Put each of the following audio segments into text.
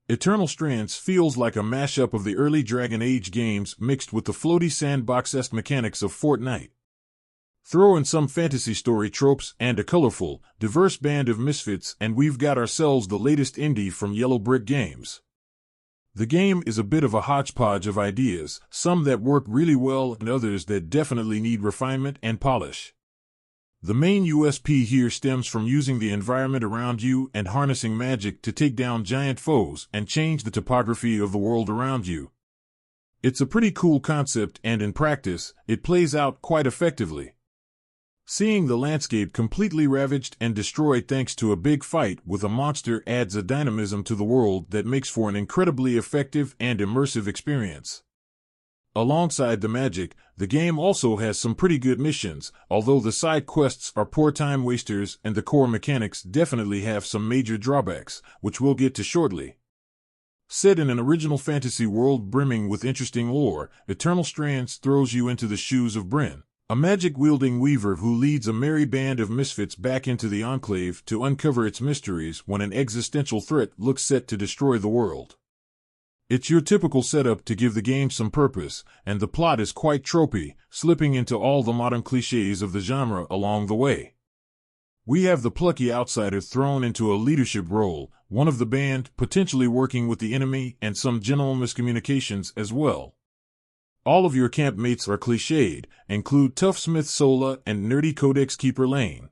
Eternal Strands feels like a mashup of the early Dragon Age games mixed with the floaty sandbox-esque mechanics of Fortnite. Throw in some fantasy story tropes and a colorful, diverse band of misfits and we've got ourselves the latest indie from Yellow Brick Games. The game is a bit of a hodgepodge of ideas, some that work really well and others that definitely need refinement and polish. The main USP here stems from using the environment around you and harnessing magic to take down giant foes and change the topography of the world around you. It's a pretty cool concept and in practice, it plays out quite effectively. Seeing the landscape completely ravaged and destroyed thanks to a big fight with a monster adds a dynamism to the world that makes for an incredibly effective and immersive experience. Alongside the magic, the game also has some pretty good missions, although the side quests are poor time wasters and the core mechanics definitely have some major drawbacks, which we'll get to shortly. Set in an original fantasy world brimming with interesting lore, Eternal Strands throws you into the shoes of Bryn, a magic-wielding weaver who leads a merry band of misfits back into the Enclave to uncover its mysteries when an existential threat looks set to destroy the world. It's your typical setup to give the game some purpose, and the plot is quite tropey, slipping into all the modern cliches of the genre along the way. We have the plucky outsider thrown into a leadership role, one of the band potentially working with the enemy, and some general miscommunications as well. All of your campmates are cliched, include Tough Smith Sola and nerdy Codex Keeper Lane.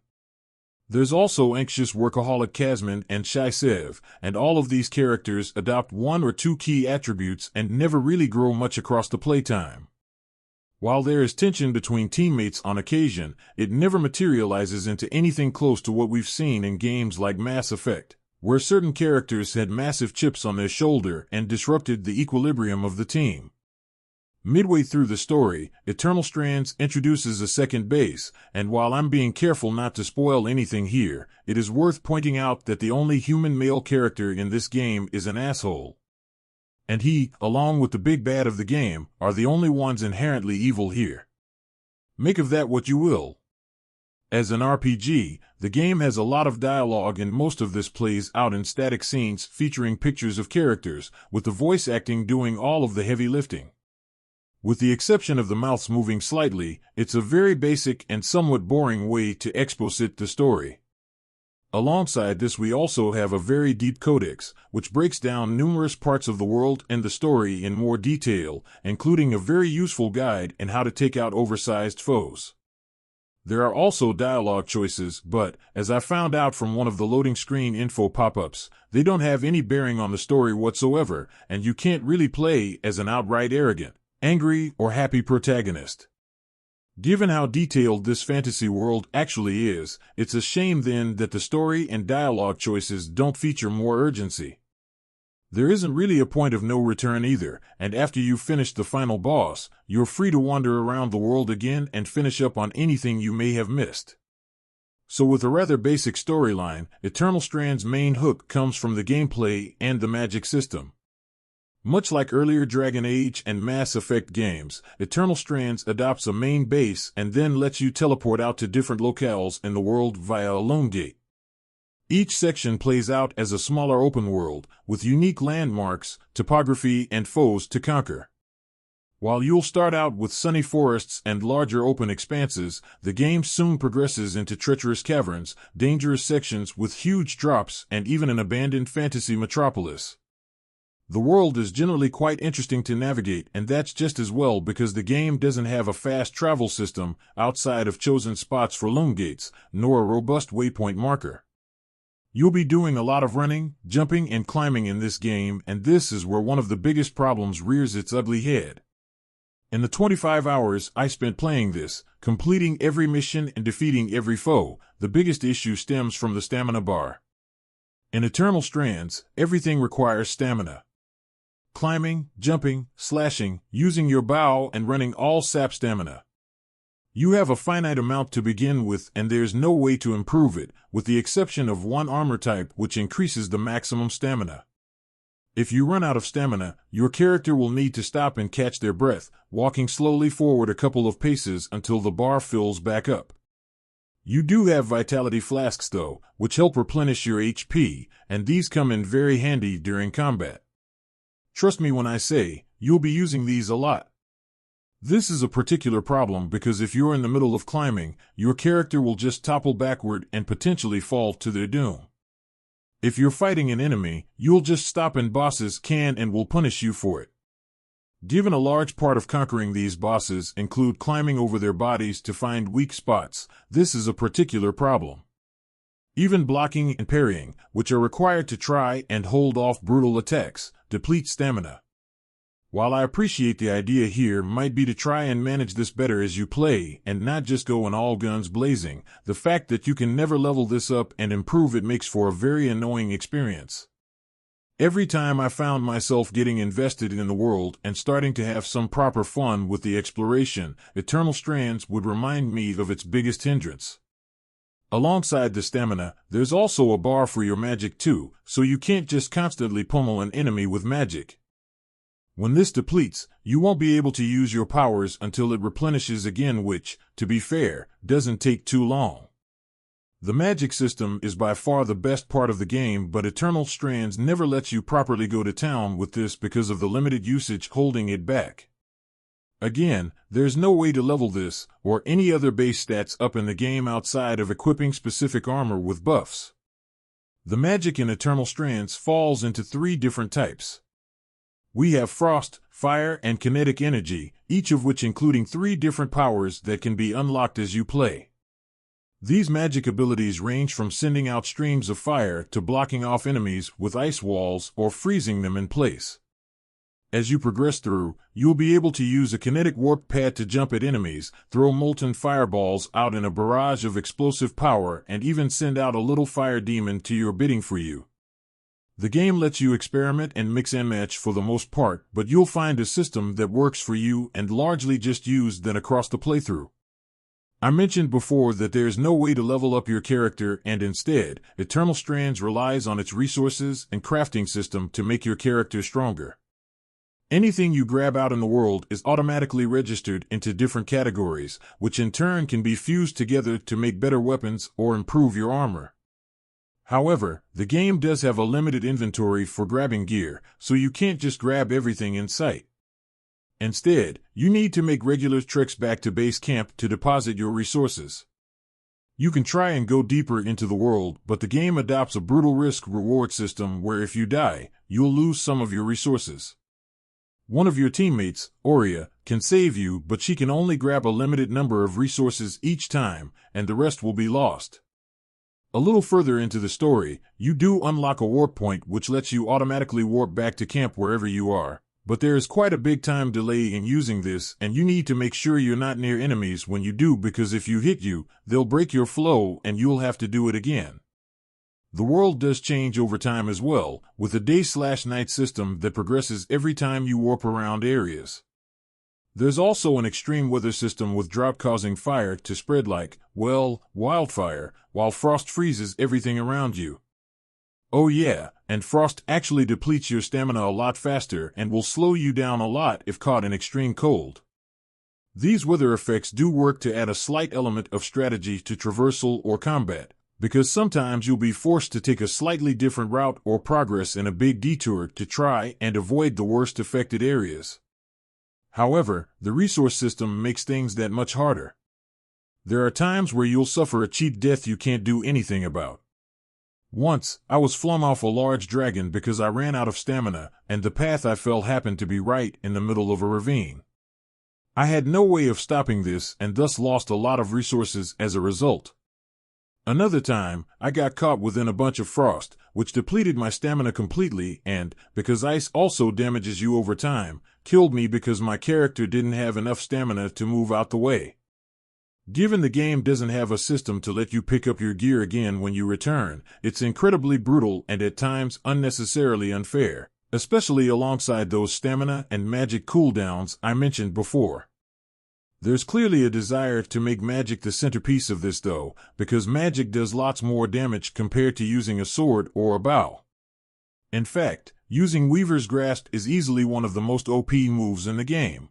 There's also anxious workaholic Casman and Shy Sev, and all of these characters adopt one or two key attributes and never really grow much across the playtime. While there is tension between teammates on occasion, it never materializes into anything close to what we've seen in games like Mass Effect, where certain characters had massive chips on their shoulder and disrupted the equilibrium of the team. Midway through the story, Eternal Strands introduces a second base, and while I'm being careful not to spoil anything here, it is worth pointing out that the only human male character in this game is an asshole. And he, along with the big bad of the game, are the only ones inherently evil here. Make of that what you will. As an RPG, the game has a lot of dialogue and most of this plays out in static scenes featuring pictures of characters, with the voice acting doing all of the heavy lifting. With the exception of the mouths moving slightly, it's a very basic and somewhat boring way to exposit the story. Alongside this we also have a very deep codex, which breaks down numerous parts of the world and the story in more detail, including a very useful guide in how to take out oversized foes. There are also dialogue choices, but, as I found out from one of the loading screen info pop-ups, they don't have any bearing on the story whatsoever, and you can't really play as an outright arrogant, angry, or happy protagonist. Given how detailed this fantasy world actually is, it's a shame then that the story and dialogue choices don't feature more urgency. There isn't really a point of no return either, and after you've finished the final boss, you're free to wander around the world again and finish up on anything you may have missed. So with a rather basic storyline, Eternal Strands' main hook comes from the gameplay and the magic system. Much like earlier Dragon Age and Mass Effect games, Eternal Strands adopts a main base and then lets you teleport out to different locales in the world via a lone gate. Each section plays out as a smaller open world, with unique landmarks, topography, and foes to conquer. While you'll start out with sunny forests and larger open expanses, the game soon progresses into treacherous caverns, dangerous sections with huge drops, and even an abandoned fantasy metropolis. The world is generally quite interesting to navigate, and that's just as well because the game doesn't have a fast travel system outside of chosen spots for lone gates, nor a robust waypoint marker. You'll be doing a lot of running, jumping, and climbing in this game, and this is where one of the biggest problems rears its ugly head. In the 25 hours I spent playing this, completing every mission and defeating every foe, the biggest issue stems from the stamina bar. In Eternal Strands, everything requires stamina. Climbing, jumping, slashing, using your bow, and running all sap stamina. You have a finite amount to begin with, and there's no way to improve it, with the exception of one armor type which increases the maximum stamina. If you run out of stamina, your character will need to stop and catch their breath, walking slowly forward a couple of paces until the bar fills back up. You do have vitality flasks though, which help replenish your HP, and these come in very handy during combat. Trust me when I say, you'll be using these a lot. This is a particular problem because if you're in the middle of climbing, your character will just topple backward and potentially fall to their doom. If you're fighting an enemy, you'll just stop and bosses can and will punish you for it. Given a large part of conquering these bosses include climbing over their bodies to find weak spots, this is a particular problem. Even blocking and parrying, which are required to try and hold off brutal attacks, deplete stamina. While I appreciate the idea here might be to try and manage this better as you play and not just go in all guns blazing, the fact that you can never level this up and improve it makes for a very annoying experience. Every time I found myself getting invested in the world and starting to have some proper fun with the exploration, Eternal Strands would remind me of its biggest hindrance. Alongside the stamina, there's also a bar for your magic too, so you can't just constantly pummel an enemy with magic. When this depletes, you won't be able to use your powers until it replenishes again, which, to be fair, doesn't take too long. The magic system is by far the best part of the game, but Eternal Strands never lets you properly go to town with this because of the limited usage holding it back. Again, there's no way to level this or any other base stats up in the game outside of equipping specific armor with buffs. The magic in Eternal Strands falls into 3 different types. We have frost, fire, and kinetic energy, each of which including 3 different powers that can be unlocked as you play. These magic abilities range from sending out streams of fire to blocking off enemies with ice walls or freezing them in place. As you progress through, you'll be able to use a kinetic warp pad to jump at enemies, throw molten fireballs out in a barrage of explosive power, and even send out a little fire demon to your bidding for you. The game lets you experiment and mix and match for the most part, but you'll find a system that works for you and largely just used then across the playthrough. I mentioned before that there's no way to level up your character, and instead, Eternal Strands relies on its resources and crafting system to make your character stronger. Anything you grab out in the world is automatically registered into different categories, which in turn can be fused together to make better weapons or improve your armor. However, the game does have a limited inventory for grabbing gear, so you can't just grab everything in sight. Instead, you need to make regular treks back to base camp to deposit your resources. You can try and go deeper into the world, but the game adopts a brutal risk-reward system where if you die, you'll lose some of your resources. One of your teammates, Aurea, can save you, but she can only grab a limited number of resources each time, and the rest will be lost. A little further into the story, you do unlock a warp point which lets you automatically warp back to camp wherever you are. But there is quite a big time delay in using this, and you need to make sure you're not near enemies when you do, because if you hit you, they'll break your flow and you'll have to do it again. The world does change over time as well, with a day/night system that progresses every time you warp around areas. There's also an extreme weather system with drought causing fire to spread like, well, wildfire, while frost freezes everything around you. Oh yeah, and frost actually depletes your stamina a lot faster and will slow you down a lot if caught in extreme cold. These weather effects do work to add a slight element of strategy to traversal or combat, because sometimes you'll be forced to take a slightly different route or progress in a big detour to try and avoid the worst affected areas. However, the resource system makes things that much harder. There are times where you'll suffer a cheap death you can't do anything about. Once, I was flung off a large dragon because I ran out of stamina, and the path I fell happened to be right in the middle of a ravine. I had no way of stopping this and thus lost a lot of resources as a result. Another time, I got caught within a bunch of frost, which depleted my stamina completely and, because ice also damages you over time, killed me because my character didn't have enough stamina to move out the way. Given the game doesn't have a system to let you pick up your gear again when you return, it's incredibly brutal and at times unnecessarily unfair, especially alongside those stamina and magic cooldowns I mentioned before. There's clearly a desire to make magic the centerpiece of this though, because magic does lots more damage compared to using a sword or a bow. In fact, using Weaver's Grasp is easily one of the most OP moves in the game.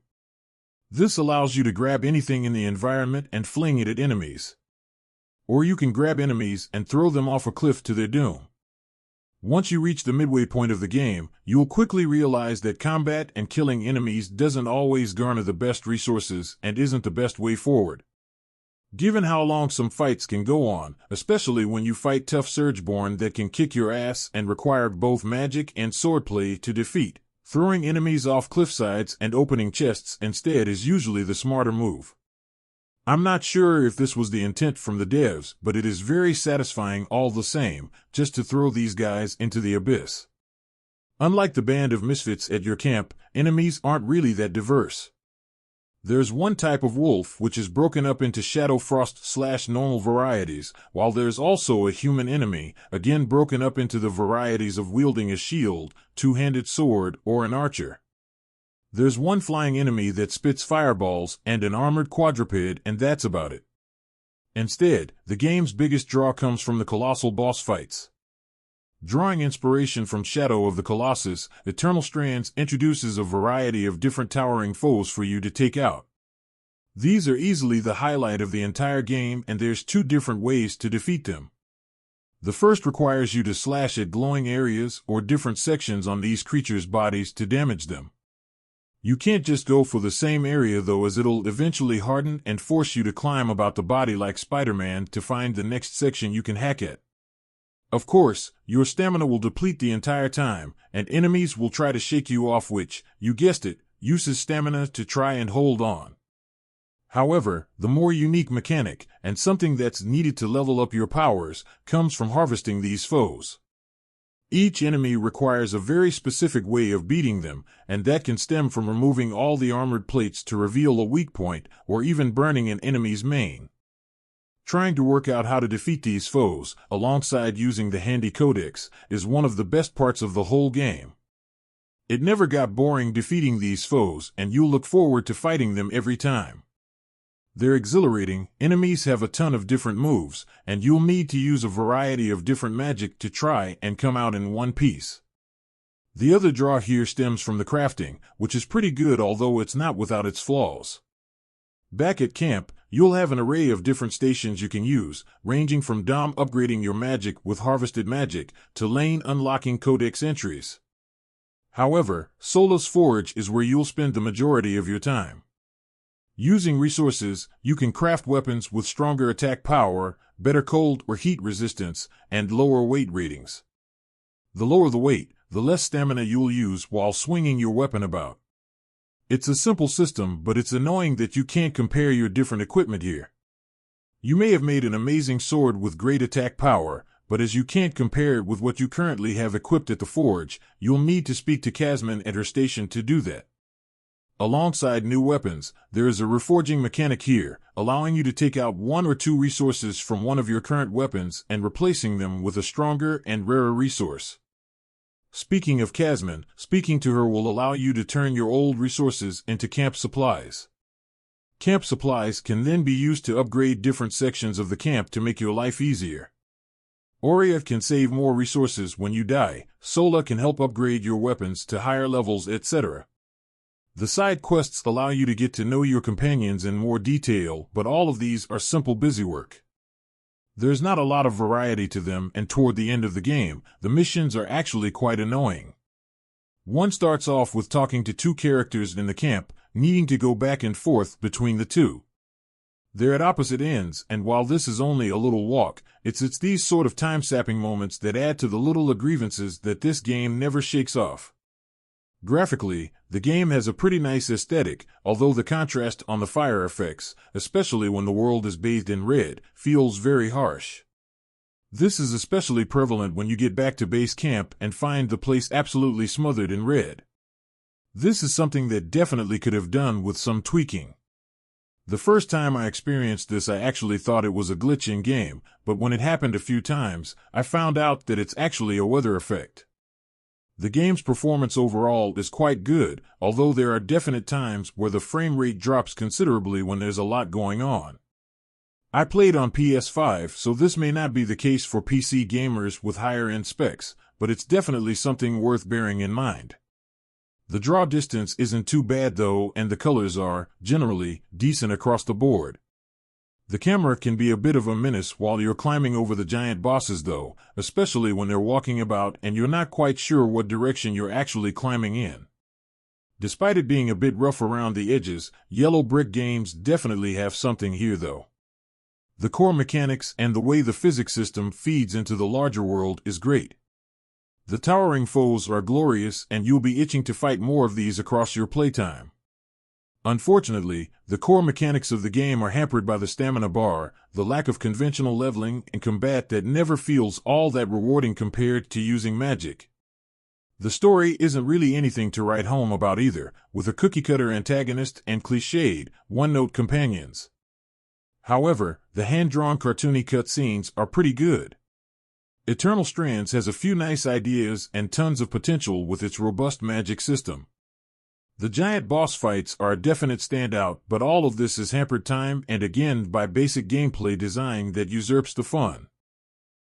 This allows you to grab anything in the environment and fling it at enemies. Or you can grab enemies and throw them off a cliff to their doom. Once you reach the midway point of the game, you'll quickly realize that combat and killing enemies doesn't always garner the best resources and isn't the best way forward. Given how long some fights can go on, especially when you fight tough Surgeborn that can kick your ass and require both magic and swordplay to defeat, throwing enemies off cliffsides and opening chests instead is usually the smarter move. I'm not sure if this was the intent from the devs, but it is very satisfying all the same, just to throw these guys into the abyss. Unlike the band of misfits at your camp, enemies aren't really that diverse. There's one type of wolf which is broken up into Shadow Frost/normal varieties, while there's also a human enemy, again broken up into the varieties of wielding a shield, two-handed sword, or an archer. There's one flying enemy that spits fireballs and an armored quadruped, and that's about it. Instead, the game's biggest draw comes from the colossal boss fights. Drawing inspiration from Shadow of the Colossus, Eternal Strands introduces a variety of different towering foes for you to take out. These are easily the highlight of the entire game, and there's two different ways to defeat them. The first requires you to slash at glowing areas or different sections on these creatures' bodies to damage them. You can't just go for the same area though, as it'll eventually harden and force you to climb about the body like Spider-Man to find the next section you can hack at. Of course, your stamina will deplete the entire time, and enemies will try to shake you off, which, you guessed it, uses stamina to try and hold on. However, the more unique mechanic, and something that's needed to level up your powers, comes from harvesting these foes. Each enemy requires a very specific way of beating them, and that can stem from removing all the armored plates to reveal a weak point, or even burning an enemy's main. Trying to work out how to defeat these foes, alongside using the handy codex, is one of the best parts of the whole game. It never got boring defeating these foes, and you'll look forward to fighting them every time. They're exhilarating, enemies have a ton of different moves, and you'll need to use a variety of different magic to try and come out in one piece. The other draw here stems from the crafting, which is pretty good although it's not without its flaws. Back at camp, you'll have an array of different stations you can use, ranging from Dom upgrading your magic with harvested magic, to Lane unlocking codex entries. However, Sola's Forge is where you'll spend the majority of your time. Using resources, you can craft weapons with stronger attack power, better cold or heat resistance, and lower weight ratings. The lower the weight, the less stamina you'll use while swinging your weapon about. It's a simple system, but it's annoying that you can't compare your different equipment here. You may have made an amazing sword with great attack power, but as you can't compare it with what you currently have equipped at the forge, you'll need to speak to Casman at her station to do that. Alongside new weapons, there is a reforging mechanic here, allowing you to take out one or two resources from one of your current weapons and replacing them with a stronger and rarer resource. Speaking of Casman, speaking to her will allow you to turn your old resources into camp supplies. Camp supplies can then be used to upgrade different sections of the camp to make your life easier. Oriev can save more resources when you die, Sola can help upgrade your weapons to higher levels, etc. The side quests allow you to get to know your companions in more detail, but all of these are simple busywork. There's not a lot of variety to them, and toward the end of the game, the missions are actually quite annoying. One starts off with talking to two characters in the camp, needing to go back and forth between the two. They're at opposite ends, and while this is only a little walk, it's these sort of time-sapping moments that add to the little grievances that this game never shakes off. Graphically, the game has a pretty nice aesthetic, although the contrast on the fire effects, especially when the world is bathed in red, feels very harsh. This is especially prevalent when you get back to base camp and find the place absolutely smothered in red. This is something that definitely could have done with some tweaking. The first time I experienced this, I actually thought it was a glitch in game, but when it happened a few times, I found out that it's actually a weather effect. The game's performance overall is quite good, although there are definite times where the frame rate drops considerably when there's a lot going on. I played on PS5, so this may not be the case for PC gamers with higher-end specs, but it's definitely something worth bearing in mind. The draw distance isn't too bad though, and the colors are, generally, decent across the board. The camera can be a bit of a menace while you're climbing over the giant bosses though, especially when they're walking about and you're not quite sure what direction you're actually climbing in. Despite it being a bit rough around the edges, Yellow Brick Games definitely have something here though. The core mechanics and the way the physics system feeds into the larger world is great. The towering foes are glorious and you'll be itching to fight more of these across your playtime. Unfortunately, the core mechanics of the game are hampered by the stamina bar, the lack of conventional leveling, and combat that never feels all that rewarding compared to using magic. The story isn't really anything to write home about either, with a cookie-cutter antagonist and cliched, one-note companions. However, the hand-drawn cartoony cutscenes are pretty good. Eternal Strands has a few nice ideas and tons of potential with its robust magic system. The giant boss fights are a definite standout, but all of this is hampered time and again by basic gameplay design that usurps the fun.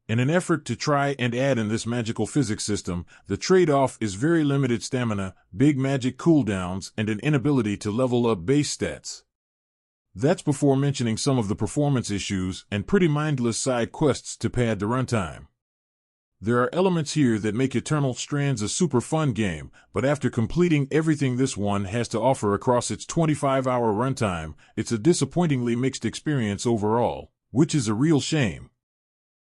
In an effort to try and add in this magical physics system, the trade-off is very limited stamina, big magic cooldowns, and an inability to level up base stats. That's before mentioning some of the performance issues and pretty mindless side quests to pad the runtime. There are elements here that make Eternal Strands a super fun game, but after completing everything this one has to offer across its 25-hour runtime, it's a disappointingly mixed experience overall, which is a real shame.